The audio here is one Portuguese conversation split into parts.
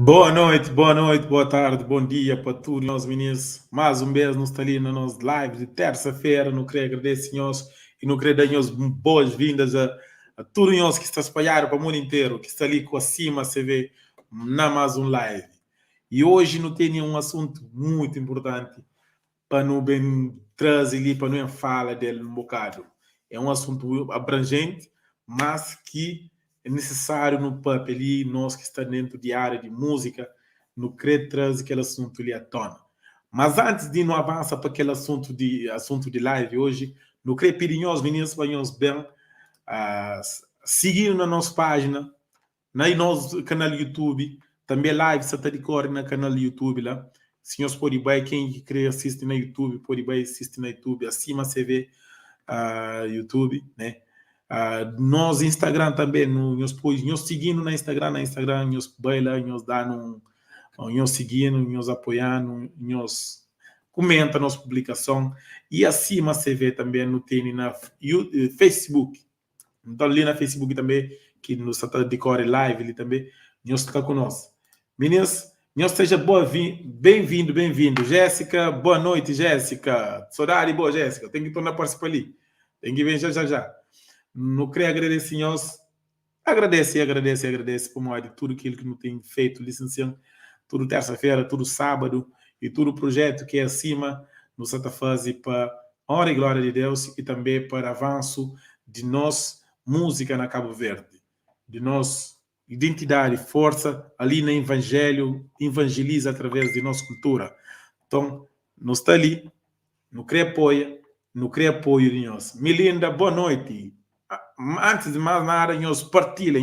Boa noite, boa tarde, bom dia para todos nós meninos. Mais uma vez nós estamos ali na nossa live de terça-feira. Não queria agradecer nós e não queria dar nós boas-vindas a todos nós que está espalhado para o mundo inteiro, que está ali com acima, você vê, na mais um live. E hoje não tem um assunto muito importante para não bem trazer ali, para não falar dele um bocado. É um assunto abrangente, mas que é necessário no papel ali, nós que está dentro de área de música, não querer trazer aquele assunto ali à tona. Mas antes de não avançar para aquele assunto de live hoje, não queria pedir aos meninos para nós bem seguir na nossa página, no nosso canal YouTube, também live se está de cor na canal YouTube lá. Senhores pode ir, quem quer assistir na YouTube, pode ir assistir na YouTube, acima você vê YouTube, né? Nós Instagram também, nós seguindo na Instagram, nós baila, nós dando, nós seguindo, nós apoiando, nós comenta a nossa publicação e acima você vê também no tem na Facebook. Então ali na Facebook também, que nos está de core live ali também, nós está conosco. Meninas, nós seja bem-vindo. Jéssica, boa noite, Jéssica. Saudade boa, Jéssica. Tem que tornar participar ali. Tem que vir já. Não queria agradecer, nós. Agradece por mais de tudo aquilo que não tem feito, licenciando, tudo terça-feira, tudo sábado, e todo o projeto que é acima, nos está fazendo para honra e glória de Deus e também para avanço de nós, música na Cabo Verde, de nós, identidade, força, ali no Evangelho, evangeliza através de nossa cultura. Então, nós está ali, não queria apoio de nós. Melinda, boa noite. Antes de mais nada, nós partilha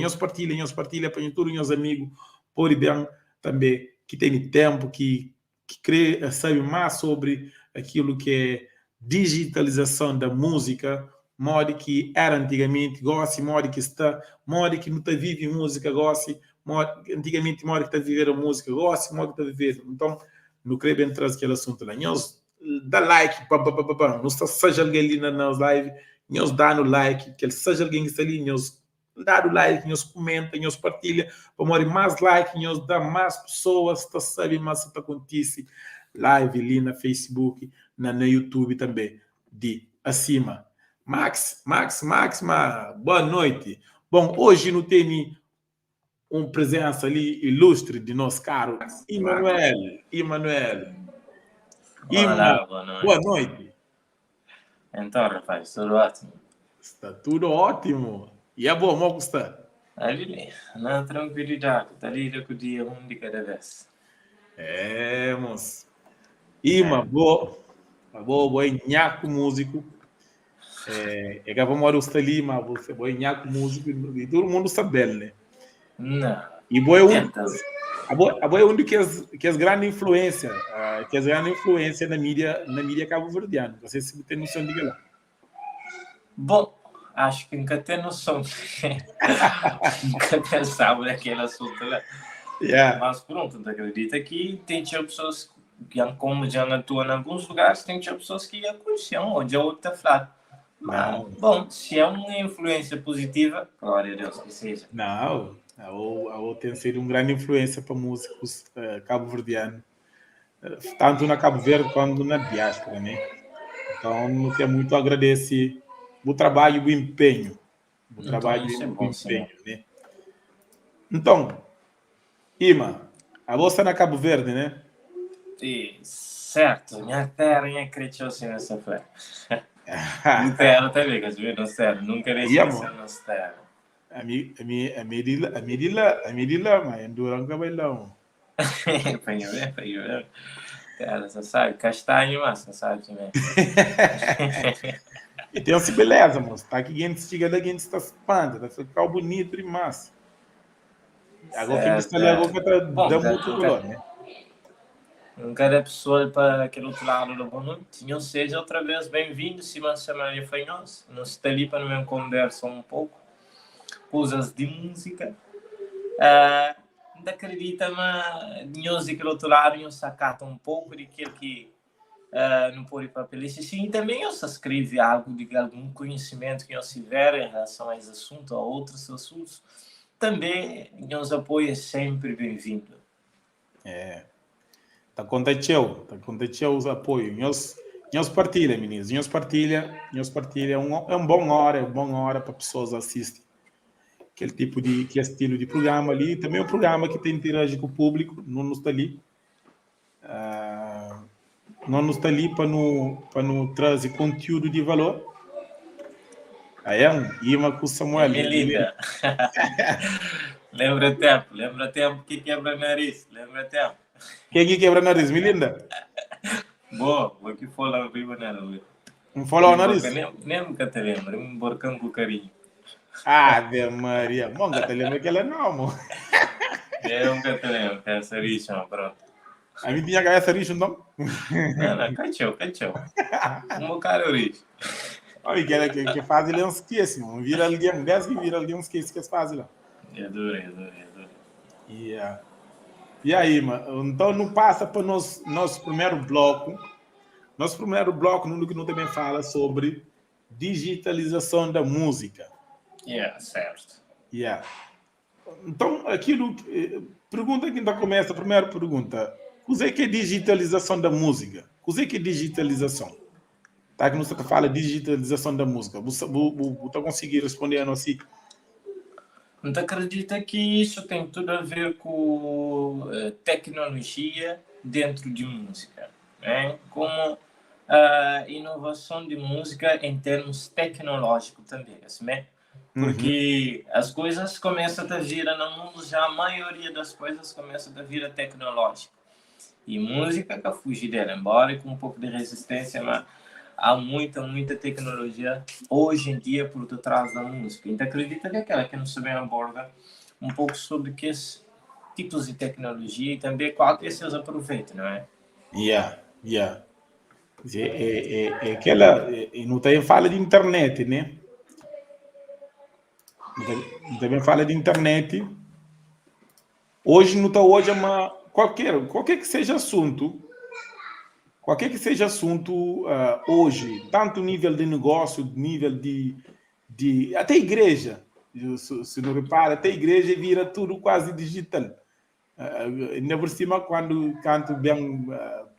para todos os meus amigos, por bem também, que tem tempo, que crê, sabe mais sobre aquilo que é digitalização da música, modo que era antigamente, goste, modo que está, modo que não está vive música, goste, antigamente, modo que está vivendo a música, goste, modo que está vivendo. Então, não creio bem trazer aquele assunto lá. Nós dá like, não está seja alguém ali nas lives, nós dá no like, que ele seja alguém que está ali, nós dá o like, nós comenta, nós partilha, para morrer mais like, nós dá mais pessoas, está sabe mais o que acontece, live ali na Facebook, na YouTube também, de acima. Max, boa noite. Bom, hoje não tem uma presença ali ilustre de nosso caro Emanuel. Olá, boa noite. Boa noite. Então, rapaz, tudo ótimo? Está tudo ótimo. E é bom, como está? Ali, na tranquilidade, está ali com o dia um de cada vez. É, moço. Ima, boa nhaco músico. É que vamos olhar o ali, mas você boa nhaco músico e todo mundo sabe dele, né? Não. E boa a boa é um que é grande influência, na mídia cabo-verdiana. Você se tem noção de lá. Bom, acho que nunca tem noção. Nunca pensava naquele assunto lá. Yeah. Mas pronto, não acredita que tem pessoas que, como já atuam em alguns lugares, tem pessoas que já conheciam, ou já outra frase. Mas, bom, se é uma influência positiva, glória a Deus que seja. Não, a tem sido uma grande influência para músicos cabo-verdianos, tanto na Cabo Verde quanto na diáspora, né? Então, não tem muito a agradecer o trabalho e o empenho. Né? Então, Ima, a você na Cabo Verde, né? E, certo, minha terra cresceu assim nessa fé. Minha terra também, que eu não sei, nunca deixei de ser nossa terra. A medila, mas endurando que vai lá. Apanha bem. Cara, você sabe, castanho, mas você sabe também. E tem assim, beleza, moço. Tá aqui gente chega daqui, gente está espanta, tá ficando bonito demais. Agora quem está ali, agora está dando muito valor, né? Cada pessoa para aquele outro lado da boa noite. Ou seja, outra vez bem-vindo, Simão Samaria Fanhoso. Nós estamos ali para não conversar um pouco, coisas de música. Não acredita, mas nós daquele outro lado, nós sacata um pouco daquilo que não pode papel. Sim, também eu escrevi algo de algum conhecimento que nós tiver em relação a esse assunto, a outros assuntos. Também nos apoia sempre bem-vindo. Tá aconteceu os apoios. Nós partilha, meninos. Nós partilha é um bom hora para pessoas assistir. Aquele tipo que estilo de programa ali. Também é um programa que tem interage com o público, não nos está ali. Não nos está ali para nos trazer conteúdo de valor. Aí Ima com o Samuel. Melinda. Lembra tempo que quebra nariz. Lembra tempo. Quem que quebra nariz, Melinda? Boa, vou que falar viva nela. Não falou o nariz? Nem nunca te lembro, um borcão com carinho. Ave Maria, monga, te lembra que ela não, amor. Eu nunca te lembro, que essa rixa, pronto. A mim tinha que essa rixa, então? Não, cachou. Um bocado rixa. Olha, que faz ele não esquece, mano. Vira alguém, 10 que vira alguém, esquece que faz lá. É duro. Yeah. E aí, mano, então não passa para nosso primeiro bloco. Nosso primeiro bloco, no que não também fala sobre digitalização da música. Certo. Yeah. Então, aquilo. Pergunta que ainda começa, a primeira pergunta. O que é digitalização da música? O que é digitalização? Tá, que não se fala digitalização da música. Você conseguir responder assim? Não acredita que isso tem tudo a ver com tecnologia dentro de música, né? Como a inovação de música em termos tecnológicos também, assim, né? Porque as coisas começam a vir no mundo, já a maioria das coisas começam a vir tecnológica. E música que fugir dela, embora com um pouco de resistência, mas há muita tecnologia hoje em dia por detrás da música. Então acredita que aquela que não se aborda um pouco sobre que tipos de tecnologia e também qual que se aproveitam, não é? Aquela, não tem fala de internet, né? Também fala de internet. Hoje não está hoje, mas qualquer que seja assunto, hoje, tanto nível de negócio, nível de até igreja, se não repara, até igreja vira tudo quase digital. Ainda por cima, quando vem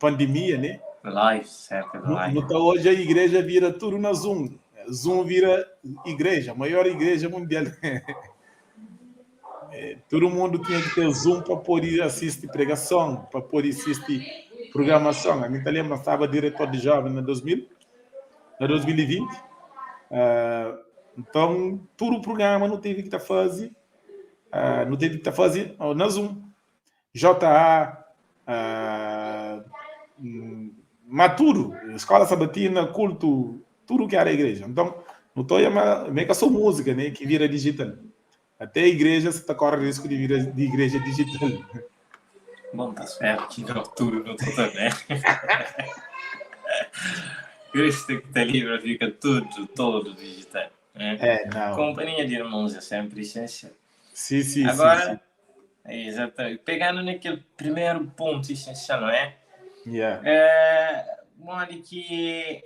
pandemia, né? Live, certo, live. Hoje a igreja vira tudo na Zoom. Zoom vira igreja, a maior igreja mundial. Todo mundo tinha que ter Zoom para poder assistir pregação, para poder assistir programação. A mim te lembra, estava diretor de jovem na 2020. Então, todo o programa não teve que estar fazendo, na Zoom. JA, Maturo, escola sabatina, culto, tudo que era a igreja. Então, não estou meio que só música, né, que vira digital. Até a igreja se está correndo risco de vir de igreja digital. Bom, tá certo, não tudo, não estou também. Cristo que te livra, fica todo digital. Né? Não. Companhia de irmãos é sempre essencial. Sim. Agora, exatamente. Pegando naquele primeiro ponto essencial, não é? Onde que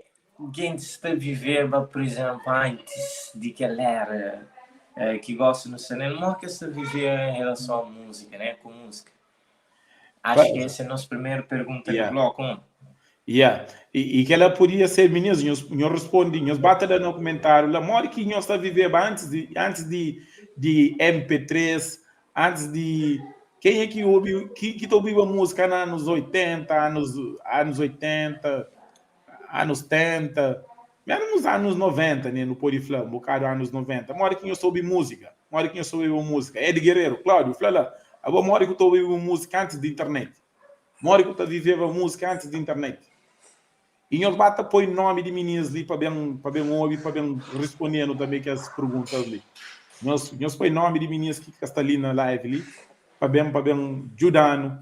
quem está a viver, por exemplo, antes de que ela era que gosta no cinema, não que está a viver em relação à música, né? Com música. Acho que essa é a nossa primeira pergunta do bloco. E que ela podia ser, meninos, eu respondi, nós batemos no comentário, a morte que nós está a viver antes de MP3, antes de... Quem é que ouve, que ouviu a música nos anos 80, anos 80, anos 70, mesmo nos anos 90, né, no Poriflã, um bocado anos 90, uma hora que eu soube música, Ed Guerreiro, Cláudio, Flala, agora uma hora que eu ouvi música antes da internet, uma hora que eu vivia música antes da internet. E nós bata põe nome de meninos ali para bem ouvir, para bem respondendo também que as perguntas ali. Nós põe nome de meninos que está ali na live ali, para bem ajudando.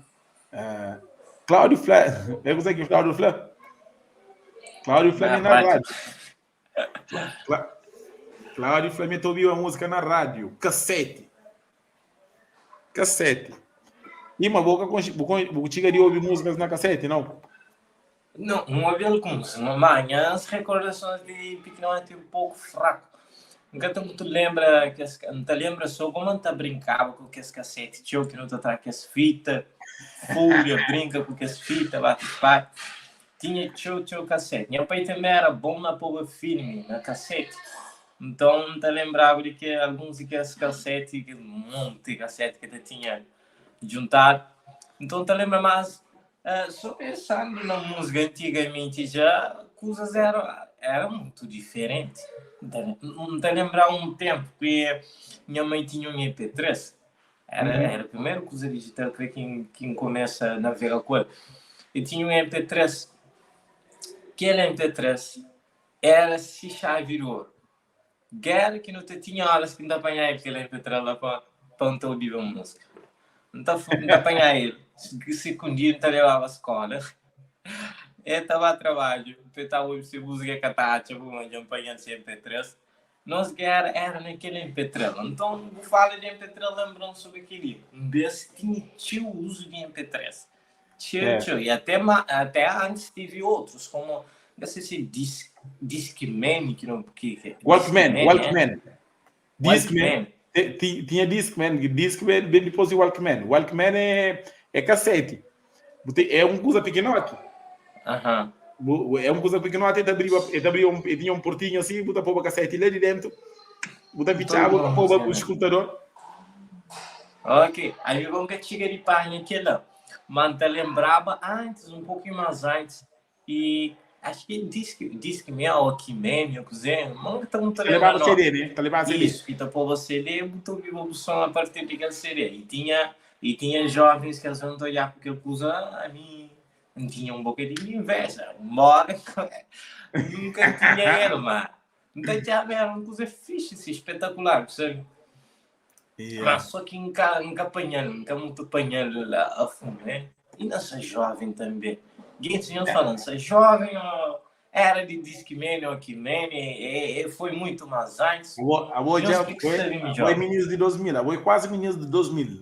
Cláudio Flá, é você que Cláudio Flá? Cláudio Flamengo na rádio. Cláudio Flamengo ouviu a música na rádio, cassete. E uma boca chega de ouvir músicas na cassete, não? Não ouvi alguns. Amanhã as recordações de pequenamente um pouco fraco. Nunca tu lembra não te lembra só como tu brincava com esse cassete, tio, que não te traz as fitas. folha, brinca com as fitas, bate pai. Tinha teu cassete. Meu pai também era bom na pôr filme, na cassete. Então, te lembrava de que alguns daqueles cassetes, um monte de cassete que te tinha juntado. Então, te lembra mais, só pensando na música antigamente já, coisas eram muito diferentes. Te lembrar um tempo que minha mãe tinha um MP3. Era a primeira coisa digital que quem começa a navegar com ele. E tinha um MP3. Aquele MP3 era se chave de ouro. Guerra que não tinha horas que não apanhava aquele MP3 lá para não ouvir a música. Não apanhava ele. Se um dia não levava à escola. Eu estava a trabalho. Eu estava a ouvir música que estava apanhando esse MP3. Nós era naquele MP3. Então, eu falo de MP3 lembrando sobre aquele. Um desses tinha o uso de MP3. E até antes teve outros, como não sei se Discman, Walkman. Discman. Tinha Discman bem depois de Walkman. Walkman é cassete. É uma coisa pequenote. É uma coisa pequenote, tinha um portinho assim, botar para o cassete lá de dentro, botar pichava, botar para o escutador. Ok, aí vamos que chega de página aqui lá. Mas te lembrava antes, um pouquinho mais antes, e acho que Discman ou Keyman, eu quiser, não estão te levava CD, né? Te levava CD. Isso, então para você ler, botou vivo o som a partir daquele CD. E tinha jovens que às vezes não olhar porque ele usa a mim, não tinha um bocadinho de inveja. Mora, nunca tinha ele, mas então já era uma coisa fixe, espetacular, sabe? Mas só que nunca muito apanhando lá a fundo, né? E nessa jovem também. Gente, senhor falando, essa jovem era de Discman ou Keyman, foi muito mais antes. Foi meninos de 2000, foi quase meninos de 2000.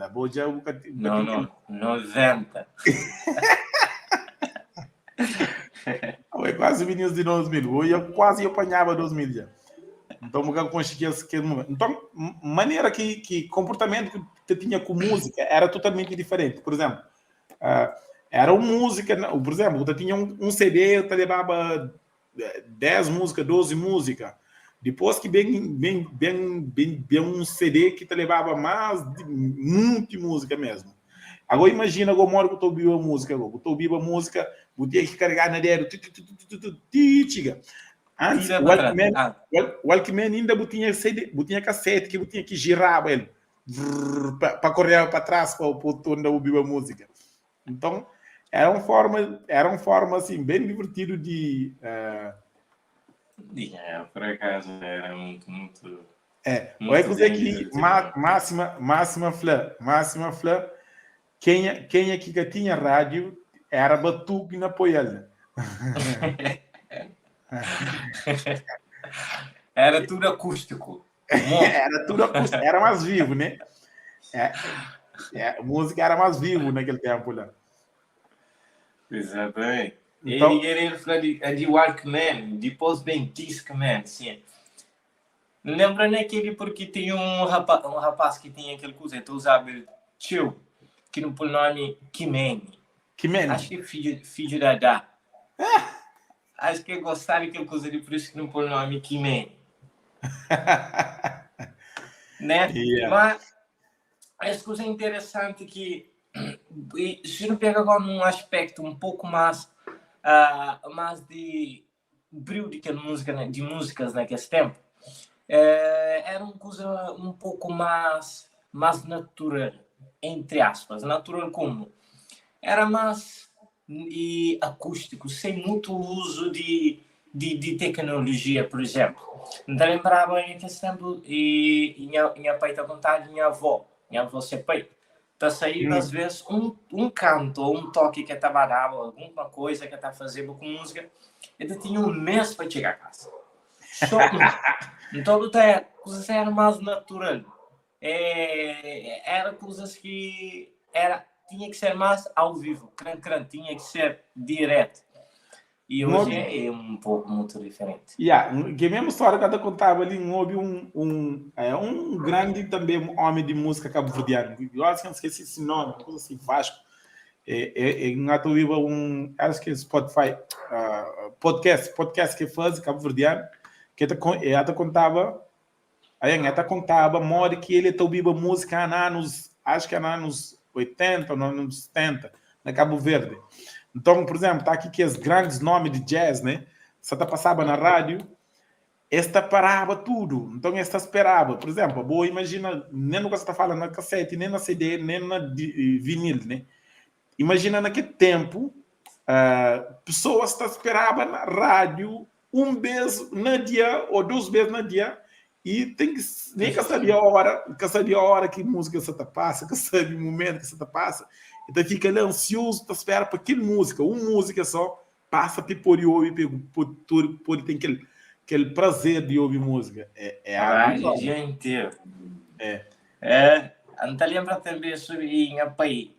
Não, 90. Foi quase meninos de 2000, eu quase apanhava 2000 já. Então, eu consegui aquele momento. Então, maneira que comportamento que tinha com música era totalmente diferente. Por exemplo, era uma música, por exemplo, eu tinha um CD, eu levava 10 músicas, 12 músicas. Depois que bem um CD que te levava mais de muita música mesmo. Agora imagina agora uma hora que eu estou ouvindo a música, eu estou ouvindo a música, eu tinha que carregar na dedo, antes, o Walkman ainda tinha CD, tinha cassete, que tinha que girar ele para correr para trás para onde ouvir a música. Então, era uma forma assim, bem divertido de... por acaso, era muito... muito olha que Máxima Fleur, quem aqui que tinha rádio era batuque na poeira. Era tudo acústico. Era tudo acústico, era mais vivo, né? A música era mais vivo naquele tempo lá. Exatamente. Então, ele falou de Walkman, depois vem Discman, sim. Lembra naquele porque tinha um rapaz que tinha aquele coisa, então usava tio, que não pôr nome Kimene. Acho que filho da Dá. Acho que gostava daquele coisa de por isso que não pôr nome Kimene. Né? Mas essa coisa é interessante que se não pega agora num aspecto um pouco mais de brilho de músicas naquele tempo, era uma coisa um pouco mais natural, entre aspas. Natural como? Era mais acústico, sem muito uso de tecnologia, por exemplo. Não te lembrava em aquele tempo, e minha pai está contando, minha avó ser pai. Está saindo, às vezes, um canto ou um toque que estava dando, alguma coisa que estava fazendo com música, ele tinha um mês para chegar a casa. Só então, coisas eram mais natural. Eram coisas que tinha que ser mais ao vivo, tinha que ser direto. E hoje é um pouco muito diferente. Que a mesma história que eu contava ali, houve um grande também homem de música cabo-verdiano. Eu acho que não esqueci esse nome, coisa assim, Vasco. Ngato viva acho que Spotify, podcast que faz, Cabo Verdeano, que até contava, aí até contava, mora que ele viva música acho que nos anos 80 ou nos anos 70, na Cabo Verde. Então, por exemplo, tá aqui que os grandes nomes de jazz, né? Você tá passava na rádio, esta parava tudo. Então, esta esperava. Por exemplo, boa, imagina, nem no que você está falando na cassete, nem na CD, nem na vinil, né? Imagina naquele tempo, pessoas que esperavam na rádio vez no dia ou 2 vezes no dia e tem que nem que sabia a hora que música você passa, que sabe o momento que você passa. Então fica ali ansioso, tá espera para que música, uma música só passa por ouvir, por tem aquele prazer de ouvir música. É algo o dia inteiro. Não te lembra também sobre em país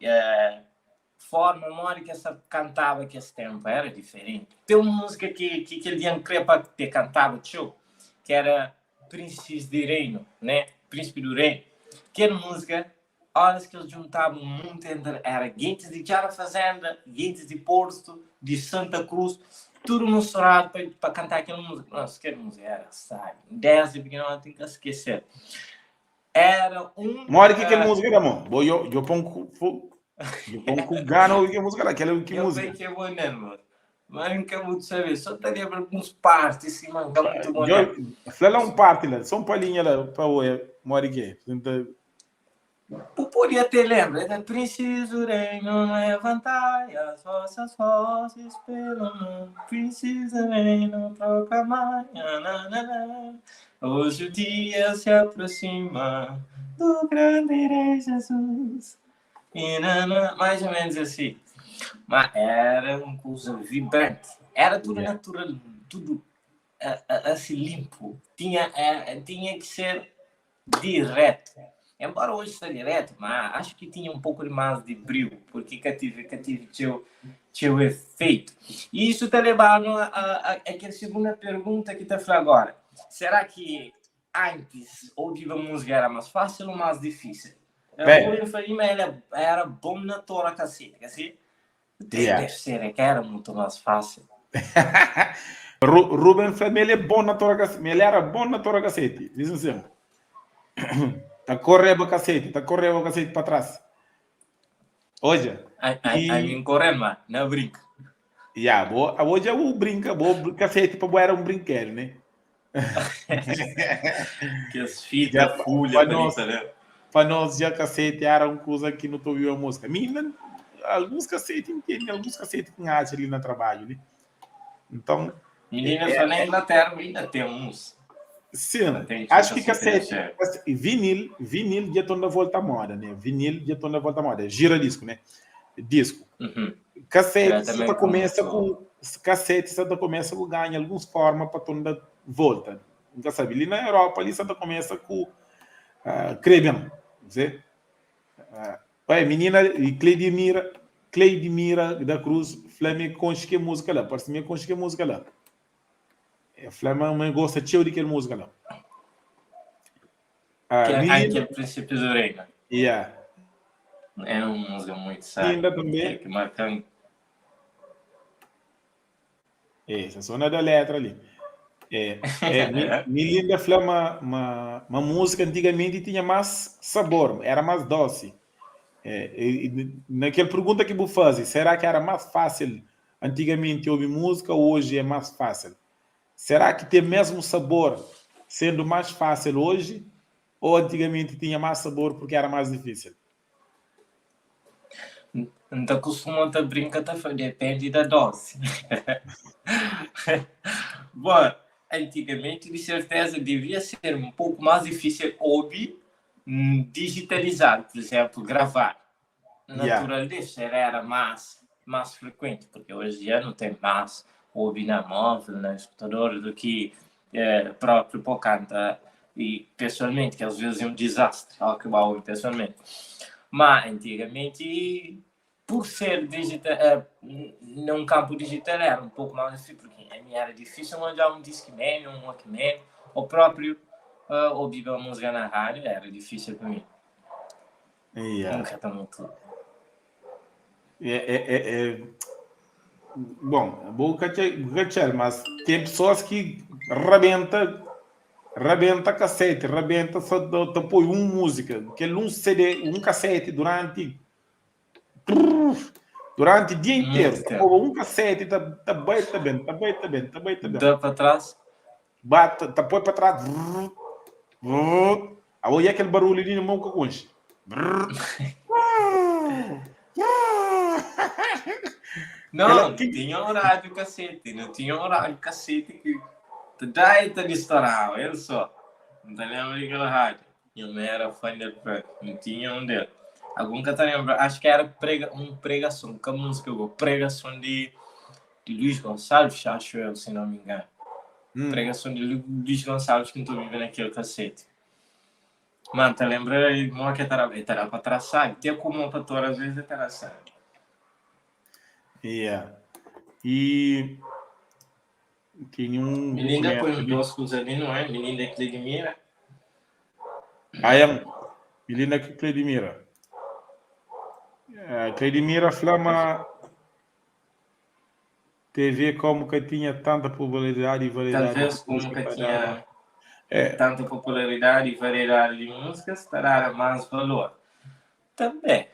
forma, memória que essa cantava que esse tempo era diferente. Tem uma música que ele ia para ter cantava, tio, que era Príncipe de Reino, né? Príncipe do Reino. Que era música, horas que eles juntavam muito entre, era gente de Jara Fazenda, gente de Porto, de Santa Cruz, tudo misturado para cantar aquela música. Nossa, que música era, sabe? 10 de pequeno, não tenho que esquecer. Era Mora que música era, mano? Eu pongo com gano que música era, aquela que música. Eu sei que é bom, mano. Mas não quero muito saber, só estaria para alguns partes, assim, mano, que é muito bom. Fala parte lá, só palhinha lá, para o mora que. Podia ter, lembra? É preciso reino levantar as vossas vozes pelo mundo. Preciso reino proclamar. Hoje o dia se aproxima do grande Rei Jesus. Mais ou menos assim. Mas era uma coisa vibrante. Era tudo natural, tudo assim limpo. Tinha que ser direto. Embora hoje seja direto, mas acho que tinha um pouco mais de brilho, porque cativo tinha o efeito. E isso está levando àquela segunda pergunta que está falando agora. Será que antes ouvir a música era mais fácil ou mais difícil? Eu falei, mas era bom na tora cacete, assim? Deve ser, que era muito mais fácil. Ruben Fleming, ele é bom na tora cacete, ele era bom na tora cacete, diz assim. Tá correndo o cacete para trás. Olha. Aí correndo, mas não brinca. Hoje eu brinca, vou cacete para era um brinquedo, né? Que as fitas, folha, né? Para nós já cacete era uma coisa que não tô ouvindo a música. Alguns cacetes entendem, alguns cacetes que acham ali no trabalho, né? Então. Menina, só na Inglaterra ainda tem uns. Sim, acho que cassete, vinil já está na volta à moda, né? Vinil já está na volta à moda, gira disco, né? Disco. Cassete, você começa com ganhar algumas formas para toda volta. Nunca sabe, ali na Europa, ali você começa com Crebian, você? Menina, Cleidemira da Cruz, Flamengo com que música lá, parece que com que música lá. Flamengo gosta de aquela música lá. Aquele Príncipe do Reino. É uma música muito sábia. Ainda também. Que marca. Essa zona da letra ali. Me lembra uma música antigamente tinha mais sabor, era mais doce. Naquela pergunta que vou fazer, será que era mais fácil antigamente ouvir música ou hoje é mais fácil? Será que tem mesmo sabor sendo mais fácil hoje ou antigamente tinha mais sabor porque era mais difícil? Então costuma ter brinca, depende da dose. Bom, antigamente de certeza devia ser um pouco mais difícil ouvir digitalizado, por exemplo, gravar. Naturalmente era mais frequente, porque hoje já não tem mais ouvir na móvel, no escutador, do que próprio por cantar. E pessoalmente, que às vezes é um desastre, ao que vai ouvir pessoalmente. Mas antigamente, por ser digital, num campo digital era um pouco mais difícil, porque a minha era difícil mandar um Discman, um Walkman, o próprio ouvir a música na rádio era difícil para mim. Nunca tá muito. Bom, vou cachar, mas tem pessoas que rebenta cassete, rebenta só põe uma música, que um CD, um cassete durante o dia inteiro. Muito Tá tempo. põe um cassete, tá bem, tá bem. Dá para trás. Bate, tá põe para trás. Aí aquele barulho ali na mão que eu concho. Não, tinha horário cacete, não tinha horário cacete que daí te estourava, ele só. Não te lembra daquela rádio? Eu não era fã dele, não tinha um dele. Algum que te lembra? Acho que era pregação, que a música eu pregação de Luís Gonçalves, acho eu, se não me engano. Pregação de Luís Gonçalves que não estou vivendo naquele cacete. Mano, te lembra? Uma que era para traçar, tinha como uma para às vezes é traçar. Yeah. E tinha um Menina põe boneco ali. duas coisas ali, não é? Menina que lhe mira. Aí, menina que Cledimira. Cledimira flama TV como que tinha tanta popularidade e variedade. Talvez como que tinha É, tanta popularidade e variedade de músicas, terá mais valor. Também.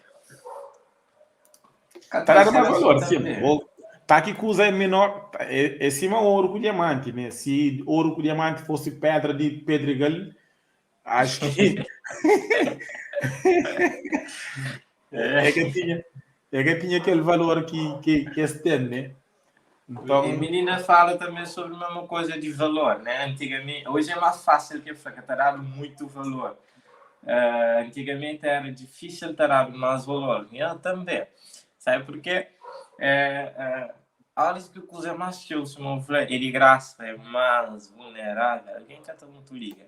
terá mais valor, sim. Também. Tá aqui que usa é menor, é cima ouro com diamante, né? Se ouro com diamante fosse pedra de pedregal, acho que é que tinha aquele valor que estende, né? Então, E menina fala também sobre a mesma coisa de valor, né? Antigamente, hoje é mais fácil que terá muito valor. Antigamente era difícil ter mais valor. E eu também. Sabe por quê? Olha que coisa mais que eu sou é de graça, é mais vulnerável. Alguém que está muito liga.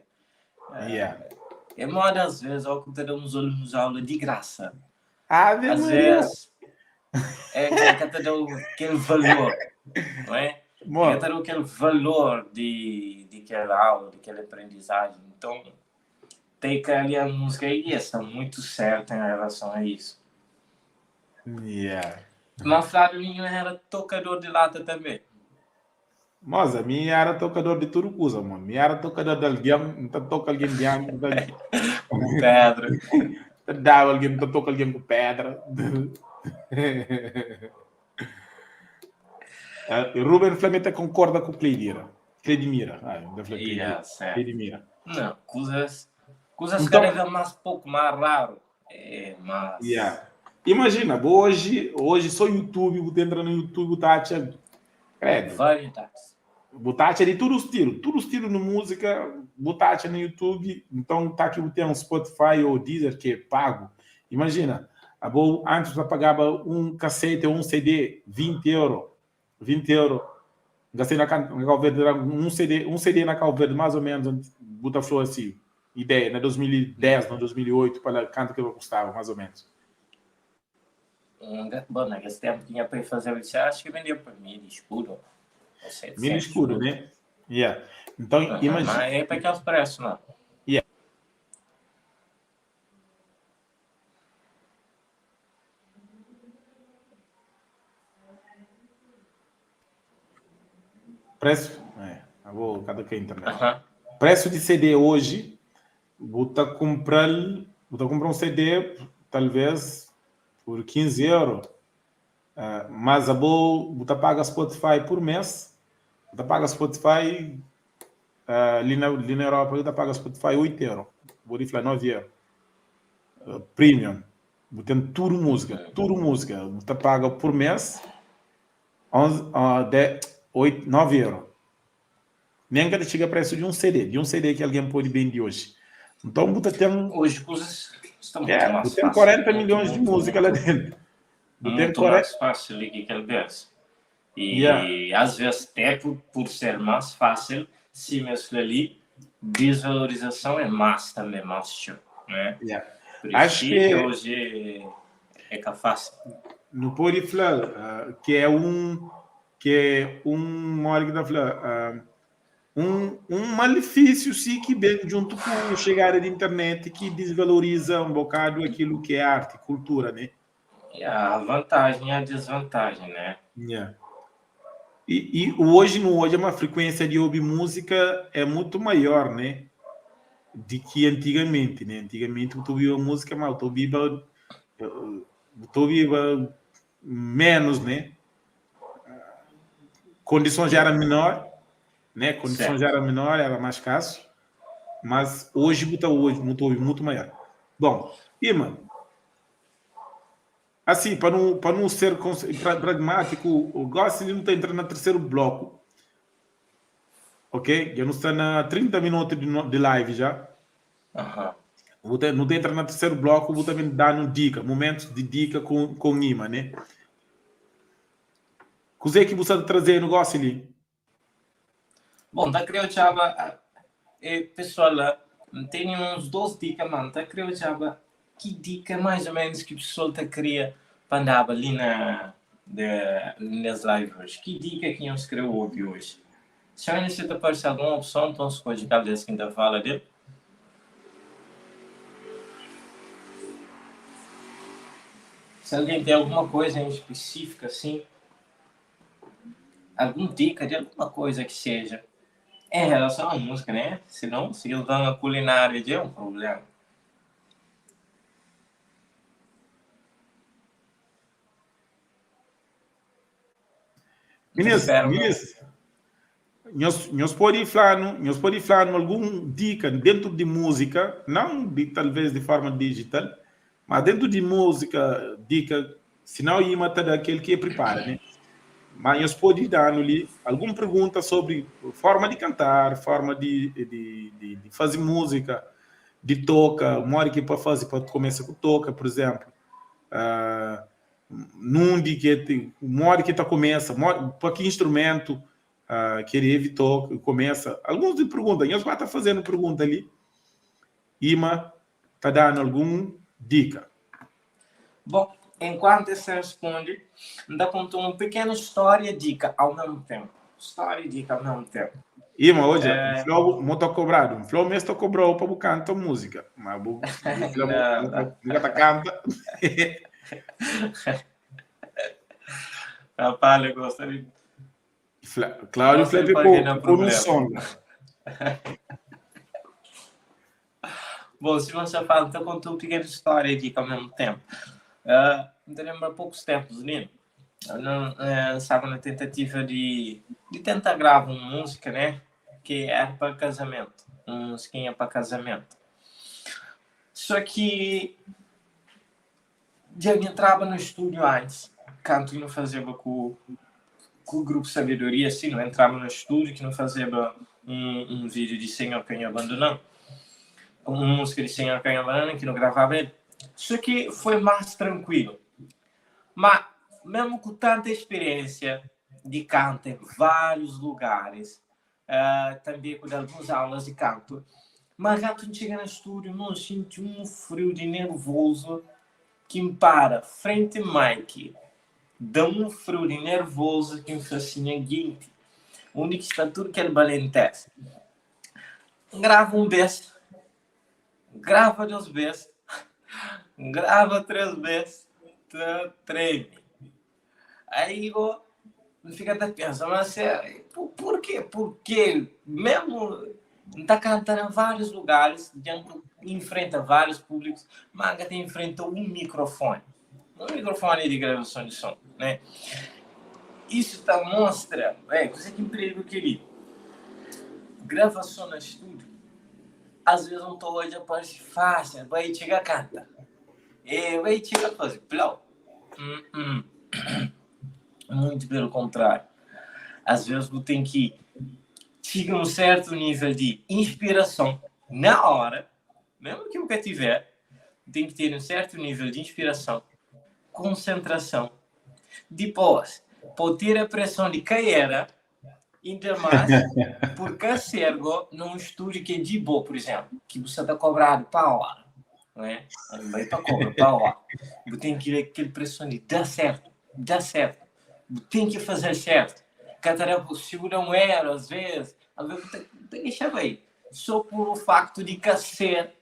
É uma das vezes ao que teremos alunos aula de graça. Às vezes é que te deu aquele valor, não é? É que te deu aquele valor de aquela aula, de aquela aprendizagem. Então, tem que ali a música aí está muito certa em relação a isso. Mas Flavinho era tocador de lata também. Mas a minha era tocador de tudo coisa, mano. Minha era tocador de alguém, então toca alguém de ano, Com pedra. dava alguém, então toca alguém com pedra. Ruben Flameta concorda com Cleidimira. Cleidimira. Cleidimira. Não, coisas Então, cada vez mais pouco mais raro. Mas... Imagina, hoje só YouTube, você entra no YouTube, tá variedades. Botacha de todo estilo de música, botacha no YouTube, então tá aqui tem um Spotify ou Deezer que é pago. Imagina, antes eu pagava um cassete ou um CD 20 euros. Gastei na Cabo Verde, um CD na Cabo Verde, mais ou menos, bota flor assim, ideia, na 2010, na 2008, para quanto que eu custava, mais ou menos. Bom, naquele tempo tinha para fazer isso, acho que vendia por 1.000 escuro. Milho escuro, né? Então, imagina. Mas é para aqueles preços, não? Preço? Cada que é internet. Preço de CD hoje, vou comprar um CD, talvez, por 15 euros. Mas vou pagar Spotify por mês. Você paga Spotify ali na Europa, você paga Spotify 8 euros. Vou falar 9 euros. Premium. Você tem tudo música. Você paga por mês 9 euros. Nem que chega a preço de um CD que alguém pode vender hoje. Então, você tem... Hoje coisas estão muito mais fáceis. Tem 40 milhões de música lá dentro. Muito mais fácil do que aquele verso. E às vezes, até por ser mais fácil, se mescla ali, desvalorização é mais também, mais show, né? Por isso acho que hoje é fácil. No pode falar que é um malefício sim que vem junto com a chegada da internet que desvaloriza um bocado aquilo que é arte, cultura, né? A vantagem e a desvantagem, né? Yeah. E hoje é uma frequência de ouvir música é muito maior, né? De que antigamente, né? Antigamente eu ouvia música, mas eu ouvia menos, né? Condições já era menor, né? Condições já Certo. era menor, era mais escasso, mas hoje muito maior. Bom, Irmã, assim, para não ser pragmático, eu gosto de não estar entrando no terceiro bloco, ok? Eu não estou na 30 minutos de live já. Aham. Não estou entrando no terceiro bloco, vou também dar dica, momentos de dica com Ima, né? Cos'è que você está trazendo negócio ali? Bom, da Criochaba, pessoal, tem uns 12 dicas, mano. Da Criochaba, que dica mais ou menos que o pessoal te queria para andar ali nas lives? Que dica que eu escrevo hoje? Se ainda se te aparecer alguma opção, então se pode ficar desse que ainda fala dele. Se alguém tem alguma coisa em específica, assim, alguma dica de alguma coisa que seja em relação à música, né? Senão, se eles vão na culinária, já é um problema. Meninas, nós podemos falar alguma dica dentro de música, não talvez de forma digital, mas dentro de música, dica, senão Ima está daquele que prepara, né? Mas nós podemos dar ali alguma pergunta sobre forma de cantar, forma de fazer música, de toca, uma hora que para fazer, para começar com toca, por exemplo. Num de que uma hora que está começa, para que instrumento que ele evitou, começa. Alguns de pergunta, nós vai estar fazendo pergunta ali, Ima está dando alguma dica. Bom, enquanto você responde, ainda contou uma pequena história e dica ao mesmo tempo. História e dica ao mesmo tempo. Ima, hoje, um flow muito cobrado. Um flow mesmo cobrou para o canto música. Mas o flow nunca canta. Rapaz, eu gostaria. Cláudio Felipe por um som. Bom, se você fala, então contou uma pequena história e dica ao mesmo tempo. Me lembro há poucos tempos, Lino. Estava na tentativa de tentar gravar uma música, né? Que era para casamento. Uma musiquinha para casamento. Só que já entrava no estúdio antes. Canto que não fazia com o grupo Sabedoria, assim, não entrava no estúdio, que não fazia um vídeo de Senhor Canha Abandonando. Uma música de Senhor Canha Abandonando, que não gravava ele. Só que foi mais tranquilo. Mas, mesmo com tanta experiência de canto em vários lugares, também com algumas aulas de canto, mas quando chega no estúdio, não sinto um frio de nervoso que me para frente mic. Dá um frio de nervoso que me fascina guinte. Onde está tudo que é valentece. Grava um vez, grava 2 vezes, grava 3 vezes, treme. Aí eu fico até pensando, mas por quê? Porque mesmo está cantando em vários lugares, enfrenta vários públicos, mas até enfrenta um microfone de gravação de som, né? Isso mostra, coisa que emprego querido. Gravação no estúdio, às vezes um hoje aparece fácil, vai chegar canta, vai chegar fazer plau. Muito pelo contrário. Às vezes tu tem que chegar a um certo nível de inspiração na hora, mesmo que nunca tiver, tem que ter um certo nível de inspiração, concentração. Depois, pode ter a pressão de cair, ainda mais porque sergo num estúdio que é de boa, por exemplo, que você está cobrado para a hora, não é? Não vai para cobrar para a hora. Você tem que ir aquela pressão de dá certo. Tem que fazer certo. Cada segura um erro, às vezes tem que deixar bem. Só por o facto de cacer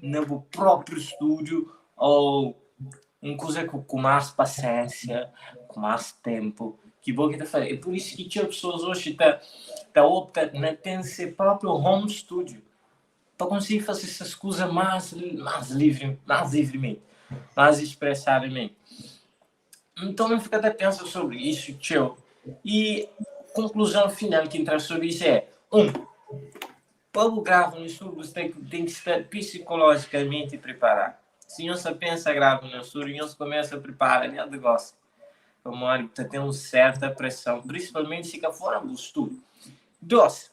no próprio estúdio ou uma coisa com mais paciência, com mais tempo, que vou que fazer. É por isso que as pessoas hoje optam na ter seu próprio home studio para conseguir fazer essas coisas mais livremente, mais expressadamente. Então eu fico até pensando sobre isso, tio. E conclusão final que entra sobre isso é para o grave no estúdio você tem que estar psicologicamente preparado. Se você pensa grave no estúdio, você começa a preparar o negócio. Como você tem uma certa pressão, principalmente se fora do estúdio. 2.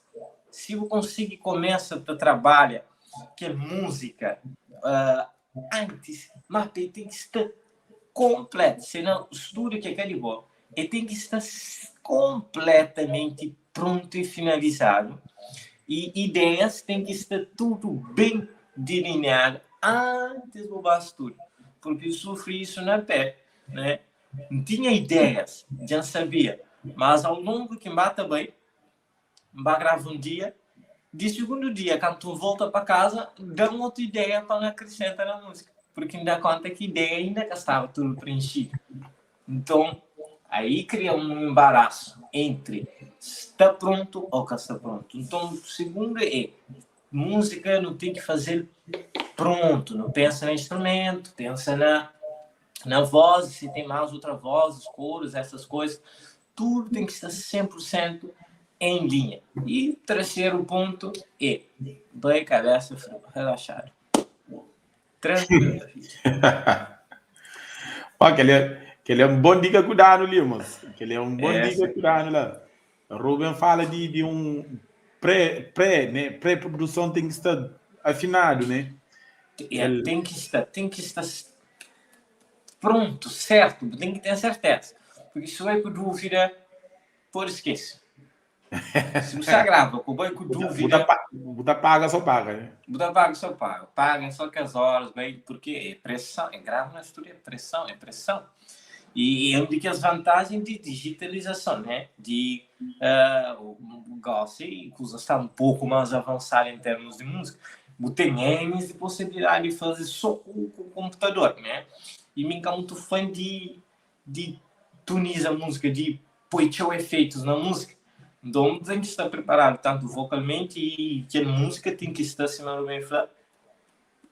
Se você conseguir começar a trabalhar que é música antes, mas tem que estar completo, senão o estúdio que é aquele bom, ele tem que estar completamente pronto e finalizado. E ideias tem que estar tudo bem delineado antes do estúdio, porque eu sofri isso na pele, né? Não tinha ideias, já sabia, mas ao longo que bata bem, vai gravar um dia, de segundo dia, quando tu volta para casa, dá uma outra ideia para acrescentar na música, porque ainda conta que a ideia ainda estava tudo preenchido. Então, aí cria um embaraço entre está pronto ou que está pronto. Então, o segundo é música não tem que fazer pronto, não pensa no instrumento, pensa na voz, se tem mais outra voz, os coros, essas coisas. Tudo tem que estar 100% em linha. E terceiro ponto é bem cabeça relaxada. Tranquilo. Que ele é um bom dica cuidado ali, mas que ele é um bom dica cuidado lá. O Ruben fala de um né? Pré-produção tem que estar afinado, né? Tem que estar pronto, certo, tem que ter certeza. Porque se vai com dúvida, por esquece. Se você grava com bem com dúvida, Buda paga, só paga, né? Buda paga, só paga. Paga só que as horas, bem, porque é pressão, é grave na história, é pressão. E é uma das vantagens de digitalização, né? De o negócio e coisas está um pouco mais avançado em termos de música. Tem N de possibilidade de fazer só com o computador, né? E me encanta muito fã de tunizar a música, de pôr efeitos na música. Então tem que estar preparado tanto vocalmente e que a música tem que estar assim,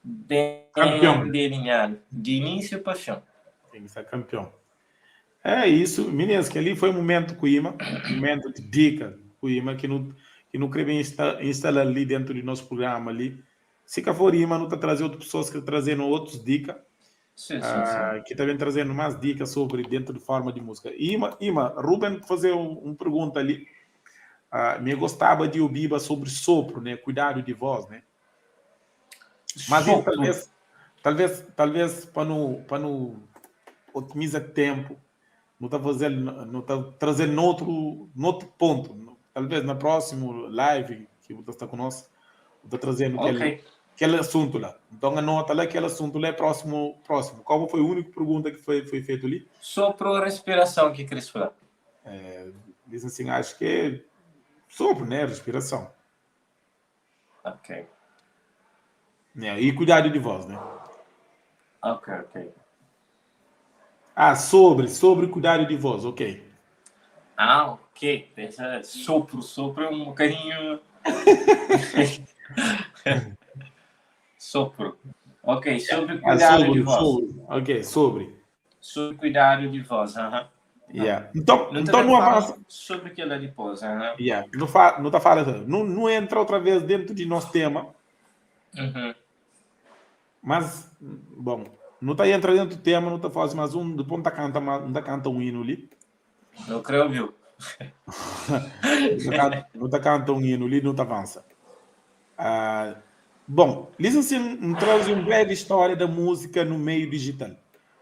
bem delineado, de início para fim. Tem que ser campeão. É isso, meninas, que ali foi um momento com o Ima, momento de dica com o Ima, que não queria instalar ali dentro do nosso programa ali. Se que for Ima, não está trazendo outras pessoas que trazendo outras dicas, Sim. que também trazendo mais dicas sobre dentro de forma de música. Ima, Ruben fazer uma pergunta ali. Me gostava de ouvir sobre sopro, né? Cuidado de voz, né? Mas isso, talvez para não otimizar tempo, não está trazendo outro ponto. Talvez na próxima live que você está conosco, está trazendo aquele assunto lá. Então anota lá aquele assunto lá é próximo. Qual foi a única pergunta que foi feito ali? Sopro respiração que queres falar. Diz assim, acho que é sopro, né? Respiração. Ok. E cuidado de voz, né? Ok. Sobre cuidado de voz, ok. Ok. Pensa, sopro é um bocadinho... Sopro. Ok, sobre cuidado de voz. Sobre cuidado de voz, Então não avança. Sobre aquilo de voz, Não está falando. Não entra outra vez dentro de nosso tema. Mas, bom, não está entrando dentro do tema, não está fazendo mais um, depois não está canta um hino ali. Não creio, viu? Não está canta um hino ali, não está avança. Bom, licença traz uma breve história da música no meio digital.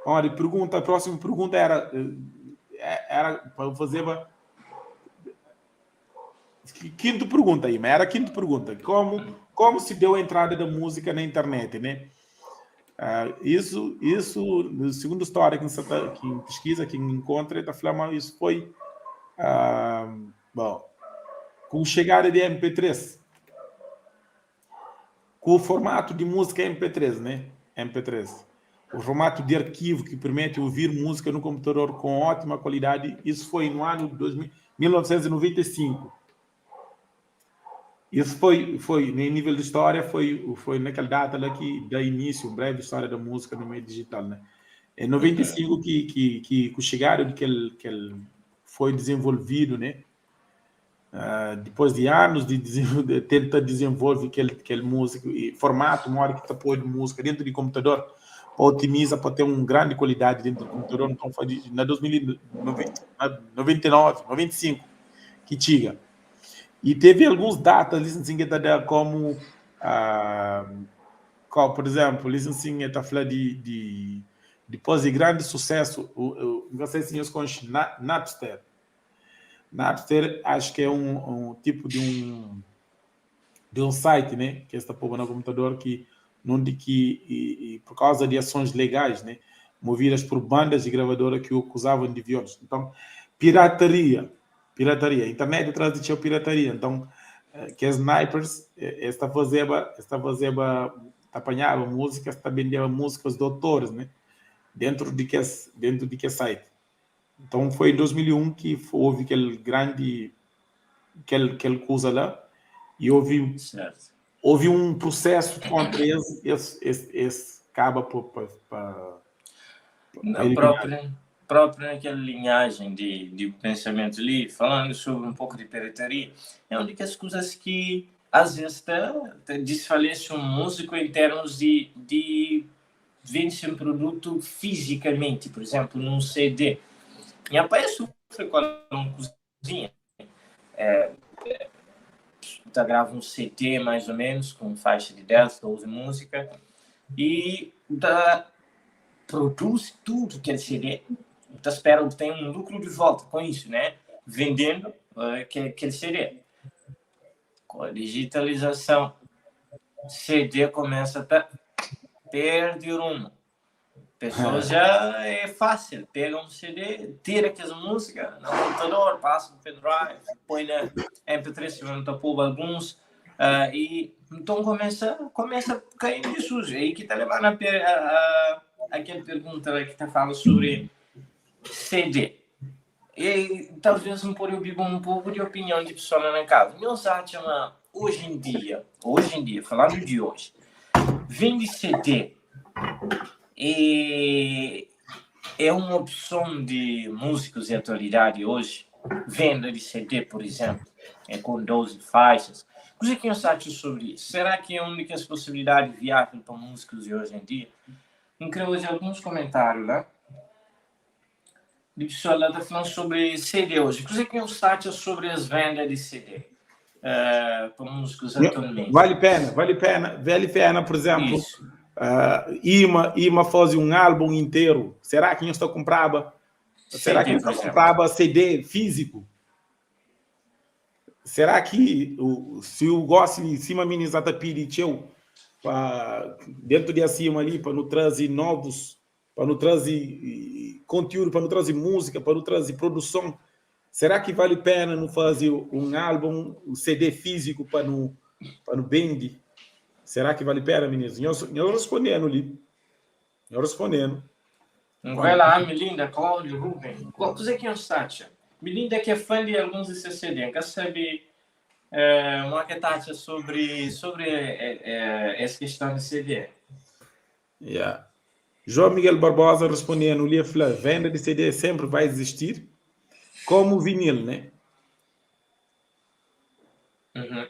Olha, a próxima pergunta era para fazer quinta pergunta aí, mas era a quinta pergunta. Como se deu a entrada da música na internet, né? Isso, segundo a história que pesquisa, que encontra, está falando, isso foi bom, com a chegada de MP3, com o formato de música MP3, né? MP3. o formato de arquivo que permite ouvir música no computador com ótima qualidade. Isso foi no ano 1995. Isso foi em nível de história, foi naquela data lá que dá início, uma breve história da música no meio digital, né? Em 95 que chegaram que ele foi desenvolvido, né? Depois de anos de tentar desenvolver aquele música e formato, uma hora que está pondo música dentro de computador, para otimizar, para ter uma grande qualidade dentro do computador. Então, foi na 2099, 95 que chega. E teve alguns datas, assim, que está como, por exemplo, assim, está falando depois de grande sucesso, não sei se vocês conhecem Napster. Napster, acho que é um tipo de um site, né, que está pondo no computador por causa de ações legais, né, movidas por bandas e gravadoras que o acusavam de violência. Então, pirataria, a internet atrás de pirataria. Então, que as snipers apanhava músicas, vendia músicas de autores, né, dentro de que site. Então, foi em 2001 que houve aquele grande aquele coisa lá, e houve um processo contra esse acaba para própria naquela linhagem de pensamento ali, falando sobre um pouco de pirataria, é uma das coisas que às vezes desfalece um músico em termos de vende um produto fisicamente, por exemplo, num CD. E aparece uma cozinha, grava um CD mais ou menos, com faixa de 10, 12 músicas, e produz tudo que ele CD. Então, espera obter um lucro de volta com isso, né? Vendendo aquele CD. Com a digitalização, CD começa a perder rumo. Pessoas já é fácil, pega um CD, tira aquela música no computador, passa no pendrive, põe na MP3, se não tapou alguns, e então começa a cair de sujo. Aí que está levando aquela pergunta que está falando sobre CD. E talvez um pouco de opinião de pessoa na casa. Meus acham, hoje em dia, falando de hoje, vende CD e é uma opção de músicos em atualidade hoje, venda de CD, por exemplo, com 12 faixas. O que você acha sobre isso? Será que é uma das possibilidades viáveis para músicos de hoje em dia? Eu quero fazer alguns comentários, né? O pessoal está falando sobre CD hoje. O que você acha sobre as vendas de CD para músicos atualmente? Vale pena, por exemplo, Ima faz um álbum inteiro. Será que eu estou comprava? Será que eu estou comprava CD físico? Será que se eu gosto de cima minizata pediu dentro de acima ali para nos trazer novos, para nos trazer conteúdo, para nos trazer música, para nos trazer produção, será que vale a pena não fazer um álbum, um CD físico para no band? Será que vale a pena, meninos? Eu respondendo ali. Vai lá, Melinda, Cláudio, Rubem. O que você acha? Melinda que é fã de alguns desses CD, quer saber uma que acha sobre essa questão de CD? Yeah. João Miguel Barbosa respondendo, ali, venda de CD sempre vai existir, como o vinil, né?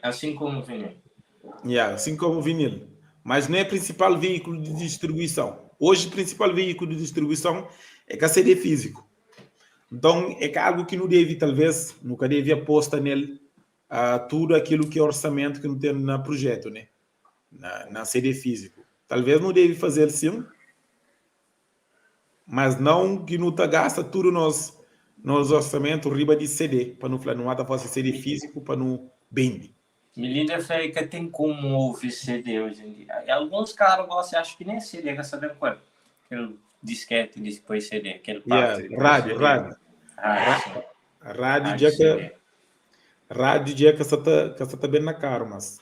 Assim como o vinil. Yeah, assim como o vinil. Mas não é o principal veículo de distribuição. Hoje, o principal veículo de distribuição é que a CD físico. Então, é algo que não deve, talvez, nunca deve apostar nele tudo aquilo que é orçamento que não tem no projeto, né? Na CD físico. Talvez não deve fazer sim, mas não que não gasta tudo nos orçamento riba de CD, para não falar, não há fazer CD físico para não bem. Melinda fala que tem como ouvir CD hoje em dia. E alguns caras gostam, acho que nem CD, quer saber qual? Aquele disquete e depois CD, aquele parte. Rádio já que você está bem na cara, mas...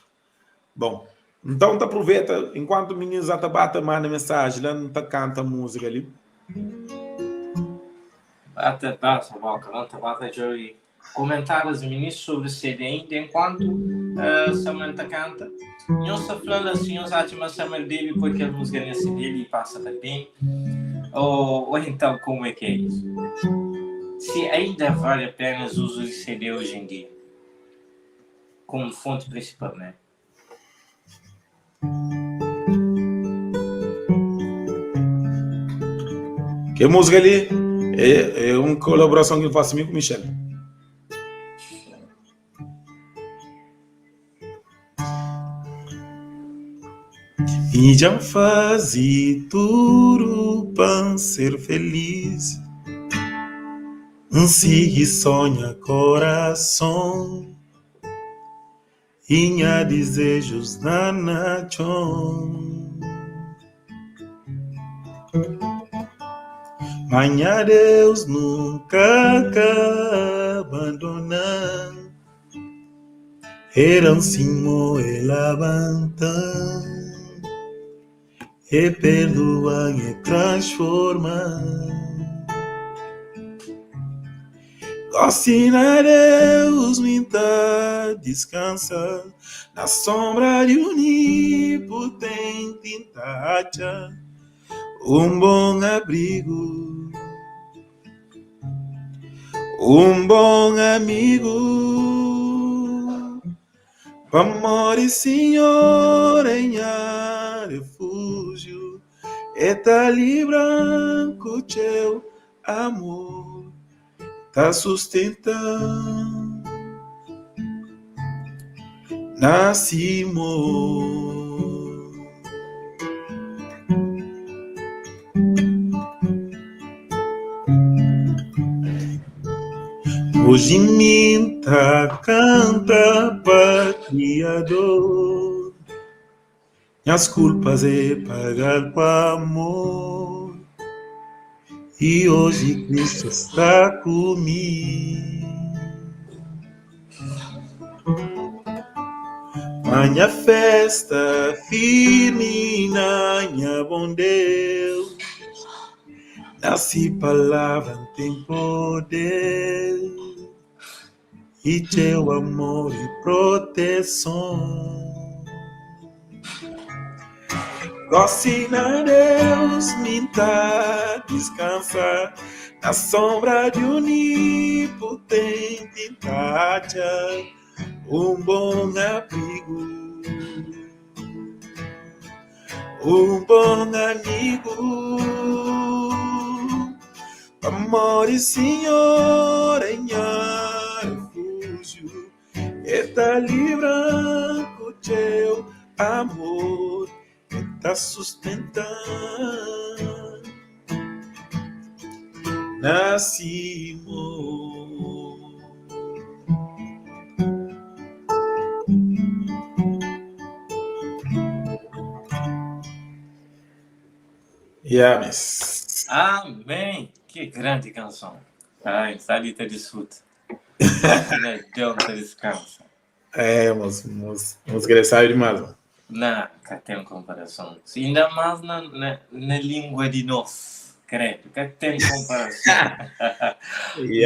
Bom, Então, tá aproveita, enquanto o menino já tá bata, manda mensagem, lá não tá canta música ali. Até passa, bata, Joey. Comentários ministros sobre o CD ainda enquanto Samantha canta. Não está falando assim, eu acho que Samuel dele porque a música nesse dele passa também. Ou então, como é que é isso? Se ainda vale a pena o uso de CD hoje em dia, como fonte principal, né? Que música ali é uma colaboração que eu faço comigo com o Michel. E já faz tudo para ser feliz. Se sonha coração, e há desejos na nação. Mas Deus nunca abandona. Era um Senhor levanta, e perdoa e transforma. Cocina Deus, minta descansa na sombra de onipotente tacha, bom abrigo, bom amigo. Amor, Senhor, em refúgio, eta libranco teu amor tá sustentando. Nascimos. Hoje minta canta para Criador, as culpas é pagar com amor, e hoje Cristo está comigo. Manhã festa firme na minha bom Deus, nasce palavra tem poder, e teu amor e proteção. Cocina Deus, minta descansa na sombra de onipotente tacha, bom abrigo, bom amigo. Amor, Senhor, em refúgio, eta libranco teu amor tá sustentando. Nascimos. Yames. Amém! Que grande canção. Ai, Salita desfruta. Não descansa. É, música sabe demais. Não, que tem comparação. Ainda mais na língua de nós, credo, que tem comparação.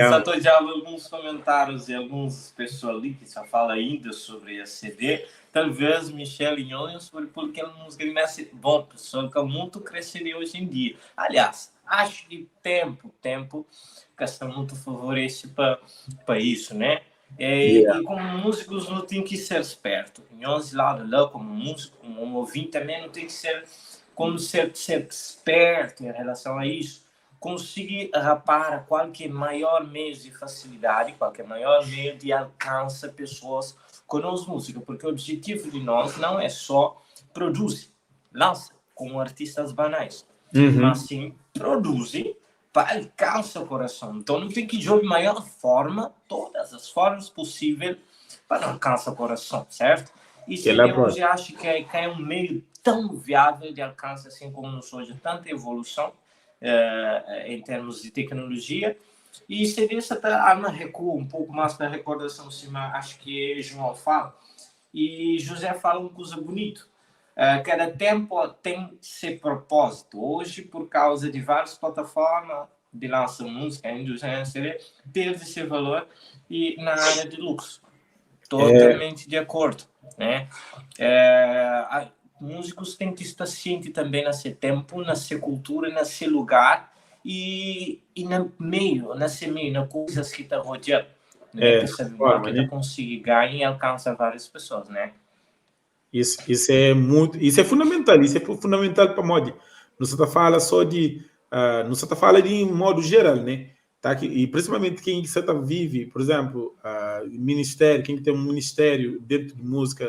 Só estou já alguns comentários e algumas pessoas ali que só falam ainda sobre a CD. Talvez Michel e eu sobre porque a música nesse bom pessoal que muito cresceria hoje em dia. Aliás, acho que tempo que está muito favorece para isso, né? E como músicos não tem que ser esperto. Nós lá como músico, como ouvinte também não tem que ser ser esperto em relação a isso. Conseguir rapar qualquer maior meio de facilidade, qualquer maior meio de alcance pessoas com as músicas, porque o objetivo de nós não é só produzir, lança como artistas banais, mas sim produzir para alcançar o coração. Então não tem que jogar de maior forma, todas as formas possíveis para alcançar o coração, certo? E se hoje acho que é um meio tão viável de alcance, assim como nos hoje tanta evolução em termos de tecnologia. E se dessa arma recua um pouco mais para a recordação, cima, acho que João fala, e José fala uma coisa bonita. Cada tempo tem seu propósito. Hoje, por causa de várias plataformas de lança música, a indústria perde esse valor e na área de luxo. Totalmente de acordo, né? Músicos têm que estar cientes também nesse tempo, nessa cultura, nesse lugar e nesse meio, nas coisas que está rodeando, né? Que essa forma, que né? conseguir ganhar e alcança várias pessoas, né? Isso é fundamental, para mod. Não se fala só de, não se fala de modo geral, né? Tá? E principalmente quem você vive, por exemplo, ministério, quem tem um ministério dentro de música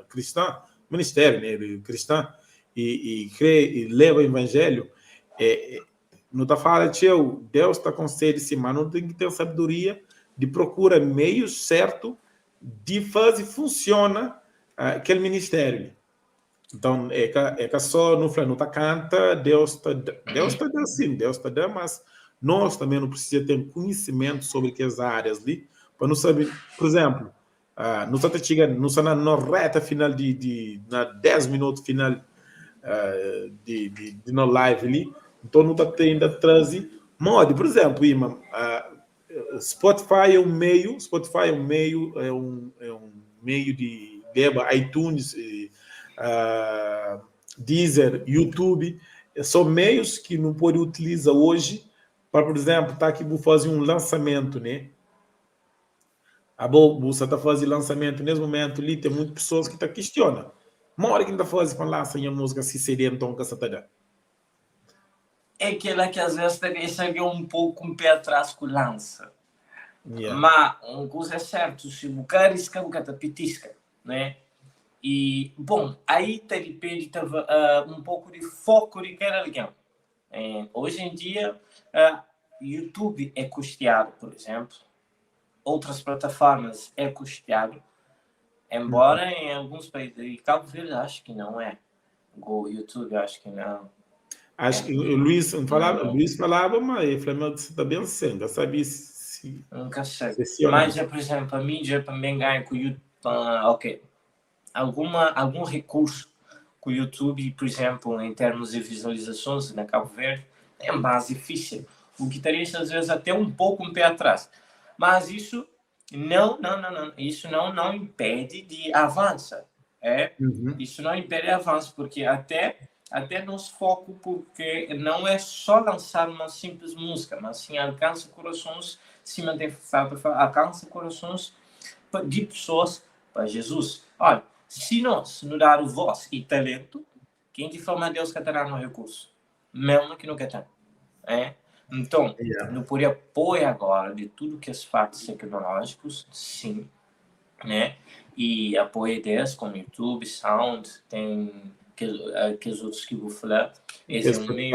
cristã, ministério, né, cristã, e crê e leva o evangelho, não está falando de Deus está com sede, sim, mas não tem que ter sabedoria de procura meios certo de fazer funciona aquele ministério. Então, é que só não está canta, Deus está dando sim, Deus está dando, mas nós também não precisamos ter conhecimento sobre aquelas áreas ali, para não saber, por exemplo, não está chegando, não está na reta final na 10 minutos final de na live ali, então não está ainda trazer mod, por exemplo, Ima, Spotify é um meio, meio de iTunes, Deezer, YouTube, são meios que não pode utilizar hoje para, por exemplo, estar aqui vou fazer um lançamento, né? Você está fazendo lançamento nesse momento ali, tem muitas pessoas que estão questionando. Uma hora que está fazendo para lançar a música se seria então que você está dando. É aquela que às vezes deixa um pouco um pé atrás com lança. Mas uma coisa é certo, se o cara risca, o cara pitisca, né? E, bom, aí depende um pouco de foco de cada alguém. Hoje em dia, YouTube é custeado, por exemplo. Outras plataformas é custeado. Embora em alguns países, e Cabo Verde acho que não é. O YouTube acho que não. Acho que o Luiz falava, mas ele falou, você está bem sendo, eu sabia se... Nunca sei. Mas, por exemplo, a mídia também ganha com o YouTube, ok. Algum recurso com o YouTube, por exemplo, em termos de visualizações na Cabo Verde, é mais difícil. O que teria, às vezes, até um pouco um pé atrás. Mas isso isso não impede de avançar. Isso não impede avanço, porque até nosso foco, porque não é só lançar uma simples música, mas sim alcança corações, se mantém alcança corações de pessoas para Jesus. Olha, se nós não dar voz e talento, quem de forma Deus que terá no recurso? Mesmo que não quer ter. Então, no por apoio agora de tudo que é fatos tecnológicos, sim, né? E apoio deles, como YouTube, Sound, tem que os outros que vou falar. Esse é um meio.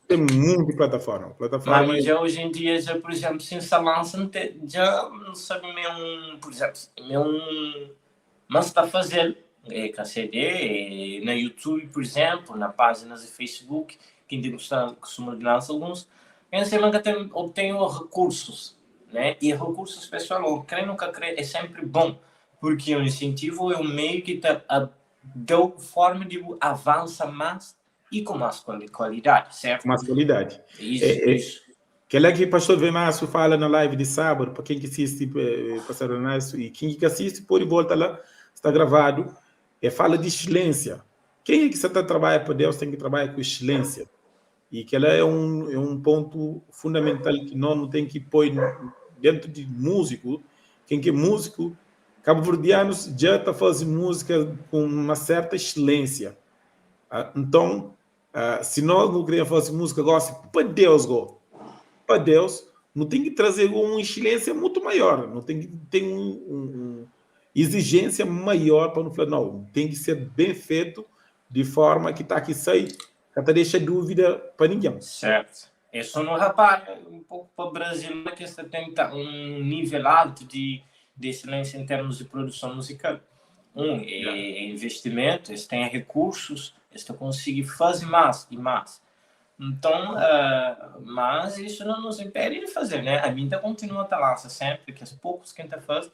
Tem muita plataforma. Mas já hoje em dia, já, por exemplo, sem se lança, já não sabe mesmo, por exemplo, mas está a fazer CD, na YouTube, por exemplo, na páginas de Facebook, que ainda costuma lançar alguns, em cima que obtém recursos, né? E recursos pessoal, creio nunca creio, é sempre bom, porque o incentivo é um meio que dá forma de avançar mais e com mais qualidade, certo? Mais qualidade. Isso. Que é que o pastor Vemárcio fala na live de sábado, para quem que assiste, pastor Ernesto, e quem que assiste, pode voltar lá, está gravado, fala de excelência. Quem é que você está trabalhando para Deus tem que trabalhar com excelência. E que ela é um ponto fundamental que não tem que pôr dentro de músico. Quem que é músico, cabo-verdianos já está fazendo música com uma certa excelência. Então, se nós não queremos fazer música para Deus, para Deus, não tem que trazer uma excelência muito maior, não tem que ter uma exigência maior para não falar, não, tem que ser bem feito de forma que está aqui sai, que até deixa dúvida para ninguém. Certo. Isso não repara um pouco para o Brasil, que você tem um nível alto de excelência em termos de produção musical. É investimento, eles têm recursos, eles conseguem fazer mais e mais. Então, mas isso não nos impede de fazer, né? A vida continua a estar lá sempre, que as poucos que a gente faz,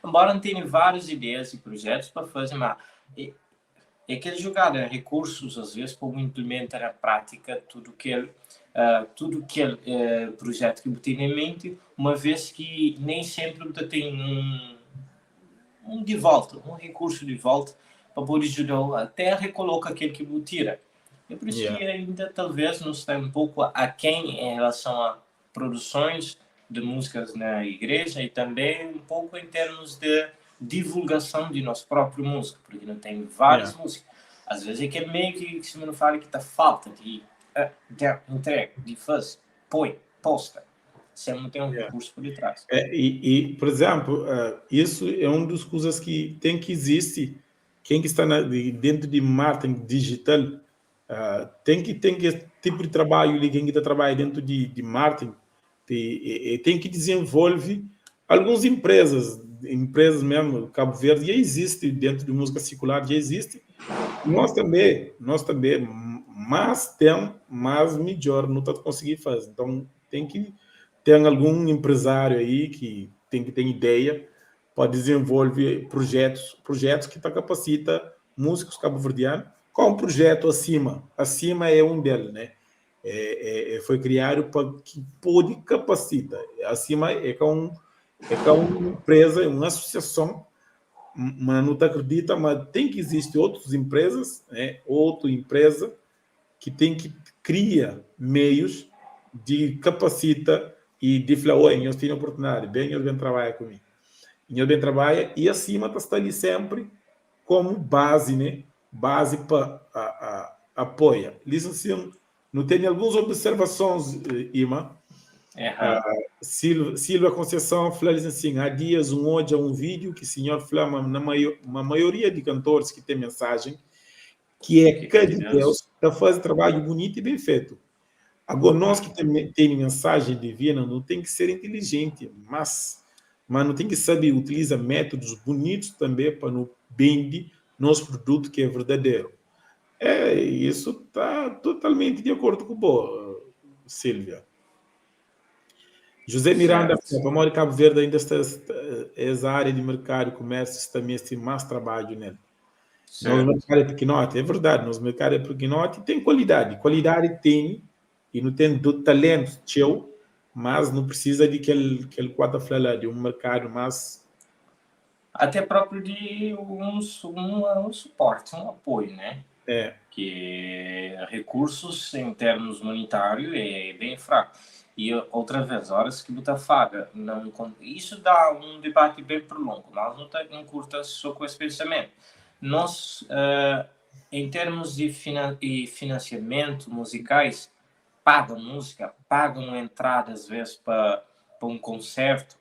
embora não tenha várias ideias e projetos para fazer, mas é que jogar recursos, às vezes, para implementar na prática tudo aquele projeto que tem em mente, uma vez que nem sempre você tem um de volta, um recurso de volta para poder ajudar até recolocar aquele que você tira. É por isso que ainda talvez nos está um pouco aquém em relação a produções de músicas na igreja e também um pouco em termos de divulgação de nosso próprio música, porque não tem várias músicas. Às vezes é que é meio que se não fala que está falta de entrega, de fazer, põe, posta. Sempre tem um recurso por detrás. Por exemplo, isso é uma das coisas que tem que existir. Quem que está dentro de marketing digital tem que tipo de trabalho, quem que trabalha dentro de marketing tem que desenvolver algumas empresas mesmo, Cabo Verde já existe dentro de música circular, já existe. Nós também, mas tem mais melhor não está conseguindo fazer. Então tem que ter algum empresário aí que tem ideia para desenvolver projetos que capacita músicos cabo-verdianos com um projeto acima é um deles, né? Foi criado para que pode capacitar. Acima é com uma empresa, uma associação, mas não acredita, mas tem que existir outras empresas, né? Outra empresa que tem que cria meios de capacita e de falar, oi, eu tenho oportunidade, eu venho trabalhar comigo. Eu venho trabalhar e acima está ali sempre como base, né? Base para apoia. Licencio, não tem algumas observações, Ima. Silvia Conceição falou assim, há dias um vídeo que o senhor falou na maioria de cantores que tem mensagem, que é que de Deus está fazendo trabalho bonito e bem feito. Agora, nós que tem mensagem divina, não tem que ser inteligente, mas não tem que saber utilizar métodos bonitos também para não vender nosso produto que é verdadeiro. Isso está totalmente de acordo com o Silvia. José Miranda, para Mauro Cabo Verde ainda está essa área de mercado e comércio também tem mais trabalho nele. Nosso mercado é pequenote, é verdade, nosso mercado é pequenote e tem qualidade. Qualidade tem, e não tem do talento teu, mas não precisa de aquele quadro de um mercado mais... Até próprio de um suporte, um apoio, né? Que recursos em termos monetários é bem fraco. E outra vez, horas que você faga, não, isso dá um debate bem prolongo, mas não curta só com esse pensamento. Nós, em termos de financiamento musicais, pagam música, pagam entrada às vezes para um concerto,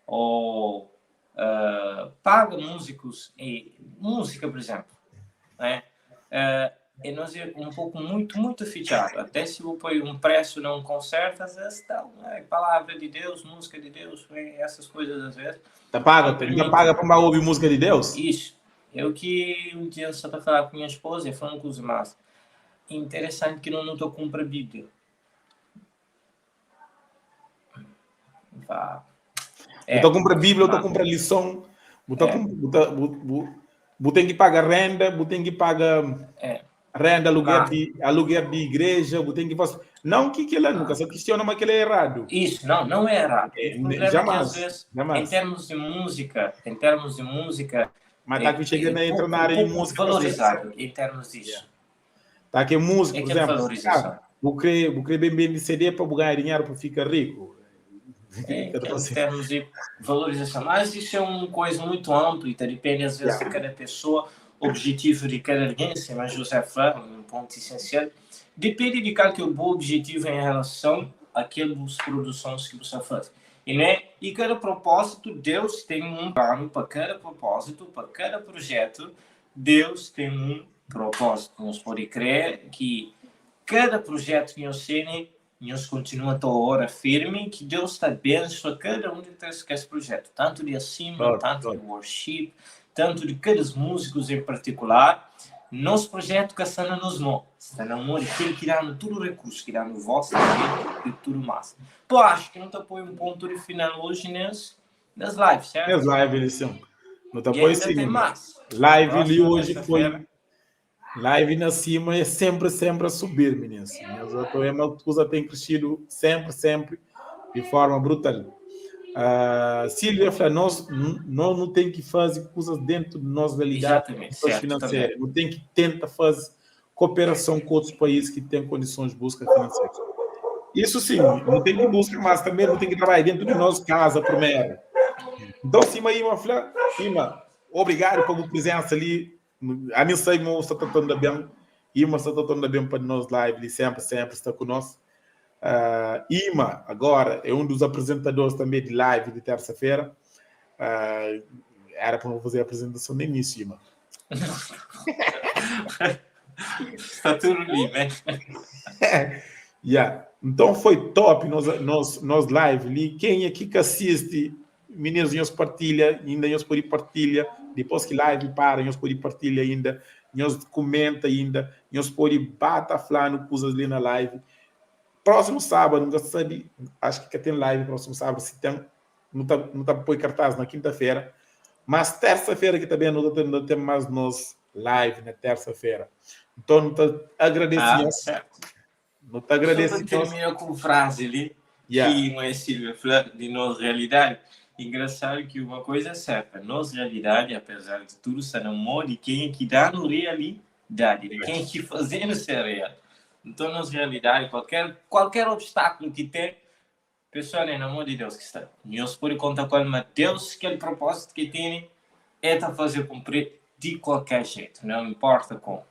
ou pagam músicos, música, por exemplo, né? E nós é um pouco muito fichado. Até se eu põe um preço num concerto, às vezes está palavra de Deus, música de Deus, essas coisas às vezes. Tá paga para ouvir música de Deus? Isso. Eu que um dia só para falar com minha esposa, falando com os irmãos. Interessante que não estou com a Bíblia. Eu estou comprando Bíblia, eu estou comprando lição, eu tenho que pagar renda, eu tenho que pagar renda, aluguel de igreja, eu tenho que fazer... Não que ele nunca se questiona, mas que ele é errado. Isso, não é errado. O problema jamais, é que às vezes, jamais. em termos de música, mas está que chegando a entrar na área de música valorizado em termos disso. Tá que música, por exemplo, valorização. vou crer bem de CD para ganhar dinheiro para ficar rico. Em termos de valorização. Mas isso é uma coisa muito ampla e depende às vezes de cada pessoa, objetivo de cada alguém, mas José Flávio, um ponto essencial, depende de qual que é o bom objetivo em relação àquelas produções que você faz. E cada propósito, Deus tem um plano para cada propósito, para cada projeto, Deus tem um propósito. Nós podemos crer que cada projeto que nós temos, nós continuamos a hora firme, que Deus está abençoando cada um desse projeto, tanto de acima, tanto de worship, tanto de cada músicos em particular. nosso projeto que está nos mãos. Está na mão daquele que dá todo o recurso, que dá no vosso também e tudo mais. Pô, acho que não te apoio um ponto de final hoje nas lives, certo? Nas lives, sim. Não te E apoio ainda sim. tem mais. Live ali Próxima hoje foi... terça-feira. Live na cima é sempre a subir, meninos. A coisa tem crescido sempre, de forma brutal. Silvia fala, nós não tem que fazer coisas dentro de nossa realidade Exatamente, certo, financeira. também. Não tem que tentar fazer cooperação com outros países que têm condições de busca financeira. Isso sim, não tem que buscar, mas também não tem que trabalhar dentro de nossa casa primeiro. Então, sim, aí, uma fala, obrigado pela presença ali. A mim sei que está tratando bem. Ima está tratando bem para nós live, ele sempre está conosco. Ima, agora, é um dos apresentadores também de live de terça-feira. Era para não fazer a apresentação no início, Ima. Está tudo ali, né? Yeah. Então foi top nós live ali. Quem aqui que assiste, meninos, nós partilha, ainda nós podemos partilha. Depois que live para, nós podemos partilha ainda. Nós comenta ainda. Nós podemos bater falando coisas ali na live. Próximo sábado, nunca sabe, acho que tem live próximo sábado, se tem, não tá põe cartaz na quinta-feira, mas terça-feira que também não tem mais nos live na terça-feira. Então, não te agradecendo. Certo. Não te agradecendo. Só termina com frase ali, que não é Silvia de nossa realidade. Engraçado que uma coisa é certa, nossa realidade, apesar de tudo, está no modo de quem é que dá no realidade, de quem é que fazendo ser real. Então, nossa realidade, qualquer obstáculo que tem, pessoal, é no amor de Deus que está. Nós podemos contar com ele, mas Deus, aquele propósito que tem, é fazer cumprir de qualquer jeito, não importa como.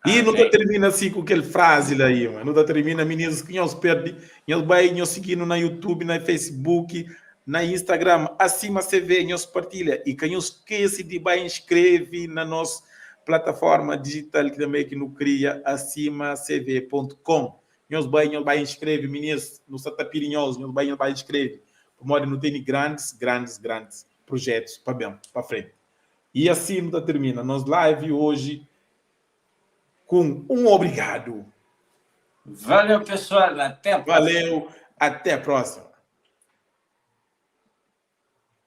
E não termina assim com aquela frase lá aí, mano. Não termina, meninos, que nós perdem, nós vai nos seguindo na YouTube, na Facebook, na Instagram, acima CV, nós partilha. E quem esquece de vai inscreve na nossa plataforma digital que também que não cria, acimacv.com. Nós vai inscreve, meninos, no Satapirinhos, nós vai inscreve. Por modo não tem grandes projetos para frente. E assim não termina. Nós live hoje com um obrigado. Valeu, pessoal. Até a próxima. Valeu. Até a próxima.